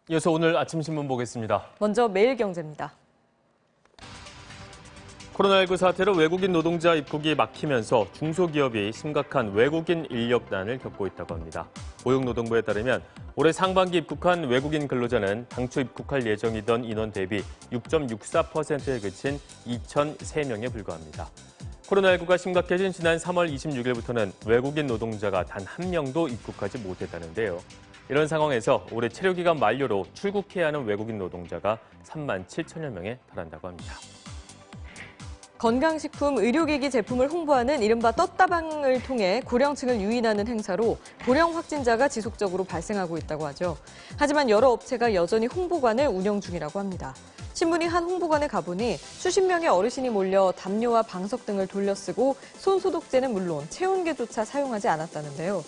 이어서 오늘 아침 신문 보겠습니다. 먼저 매일경제입니다. 코로나19 사태로 외국인 노동자 입국이 막히면서 중소기업이 심각한 외국인 인력난을 겪고 있다고 합니다. 고용노동부에 따르면 올해 상반기 입국한 외국인 근로자는 당초 입국할 예정이던 인원 대비 6.64%에 그친 2,003명에 불과합니다. 코로나19가 심각해진 지난 3월 26일부터는 외국인 노동자가 단 한 명도 입국하지 못했다는데요. 이런 상황에서 올해 체류기간 만료로 출국해야 하는 외국인 노동자가 3만 7천여 명에 달한다고 합니다. 건강식품, 의료기기 제품을 홍보하는 이른바 떴다방을 통해 고령층을 유인하는 행사로 고령 확진자가 지속적으로 발생하고 있다고 하죠. 하지만 여러 업체가 여전히 홍보관을 운영 중이라고 합니다. 신문이 한 홍보관에 가보니 수십 명의 어르신이 몰려 담요와 방석 등을 돌려쓰고 손소독제는 물론 체온계조차 사용하지 않았다는데요.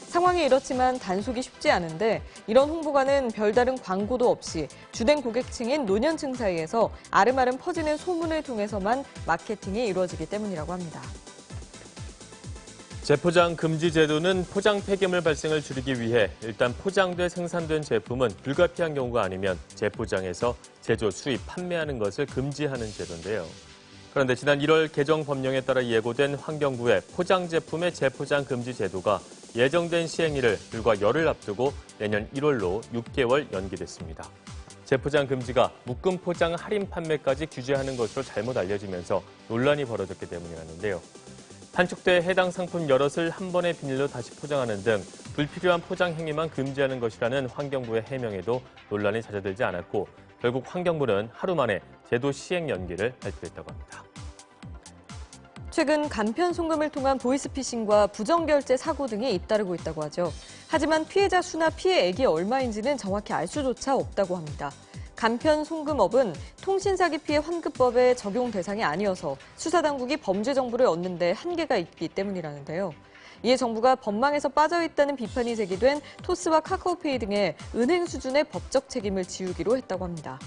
상황이 이렇지만 단속이 쉽지 않은데 이런 홍보관은 별다른 광고도 없이 주된 고객층인 노년층 사이에서 아름아름 퍼지는 소문을 통해서만 마케팅이 이루어지기 때문이라고 합니다. 재포장 금지 제도는 포장 폐기물 발생을 줄이기 위해 일단 포장돼 생산된 제품은 불가피한 경우가 아니면 재포장해서 제조, 수입, 판매하는 것을 금지하는 제도인데요. 그런데 지난 1월 개정 법령에 따라 예고된 환경부의 포장 제품의 재포장 금지 제도가 예정된 시행일을 불과 열흘 앞두고 내년 1월로 6개월 연기됐습니다. 재포장 금지가 묶음 포장 할인 판매까지 규제하는 것으로 잘못 알려지면서 논란이 벌어졌기 때문이라는데요. 단축돼 해당 상품 여럿을 한 번에 비닐로 다시 포장하는 등 불필요한 포장 행위만 금지하는 것이라는 환경부의 해명에도 논란이 잦아들지 않았고 결국 환경부는 하루 만에 제도 시행 연기를 발표했다고 합니다. 최근 간편 송금을 통한 보이스피싱과 부정결제 사고 등이 잇따르고 있다고 하죠. 하지만 피해자 수나 피해액이 얼마인지는 정확히 알 수조차 없다고 합니다. 간편 송금업은 통신사기 피해 환급법의 적용 대상이 아니어서 수사당국이 범죄 정보를 얻는 데 한계가 있기 때문이라는데요. 이에 정부가 법망에서 빠져있다는 비판이 제기된 토스와 카카오페이 등의 은행 수준의 법적 책임을 지우기로 했다고 합니다.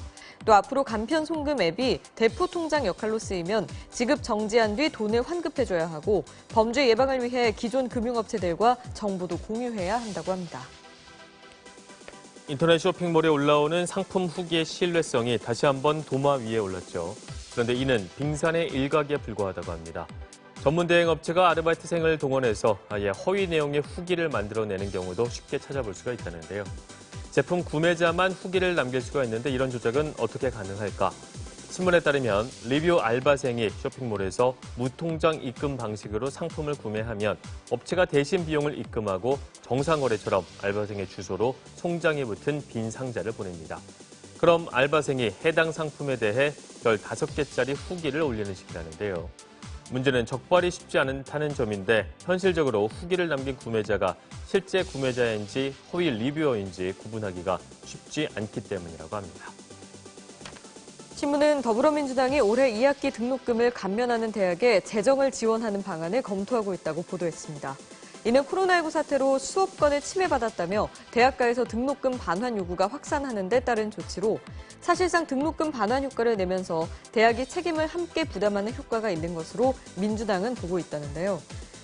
또 앞으로 간편 송금 앱이 대포 통장 역할로 쓰이면 지급 정지한 뒤 돈을 환급해줘야 하고 범죄 예방을 위해 기존 금융업체들과 정보도 공유해야 한다고 합니다. 인터넷 쇼핑몰에 올라오는 상품 후기의 신뢰성이 다시 한번 도마 위에 올랐죠. 그런데 이는 빙산의 일각에 불과하다고 합니다. 전문 대행 업체가 아르바이트생을 동원해서 아예 허위 내용의 후기를 만들어내는 경우도 쉽게 찾아볼 수가 있다는데요. 제품 구매자만 후기를 남길 수가 있는데 이런 조작은 어떻게 가능할까? 신문에 따르면 리뷰 알바생이 쇼핑몰에서 무통장 입금 방식으로 상품을 구매하면 업체가 대신 비용을 입금하고 정상 거래처럼 알바생의 주소로 송장이 붙은 빈 상자를 보냅니다. 그럼 알바생이 해당 상품에 대해 별 5개짜리 후기를 올리는 식이라는데요. 문제는 적발이 쉽지 않다는 점인데 현실적으로 후기를 남긴 구매자가 실제 구매자인지 허위 리뷰어인지 구분하기가 쉽지 않기 때문이라고 합니다. 신문은 더불어민주당이 올해 2학기 등록금을 감면하는 대학에 재정을 지원하는 방안을 검토하고 있다고 보도했습니다. 이는 코로나19 사태로 수업권을 침해받았다며 대학가에서 등록금 반환 요구가 확산하는 데 따른 조치로 사실상 등록금 반환 효과를 내면서 대학이 책임을 함께 부담하는 효과가 있는 것으로 민주당은 보고 있다는데요.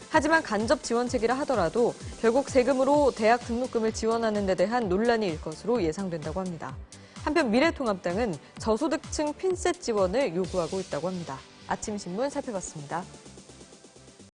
하지만 간접 지원책이라 하더라도 결국 세금으로 대학 등록금을 지원하는 데 대한 논란이 일 것으로 예상된다고 합니다. 한편 미래통합당은 저소득층 핀셋 지원을 요구하고 있다고 합니다. 아침신문 살펴봤습니다.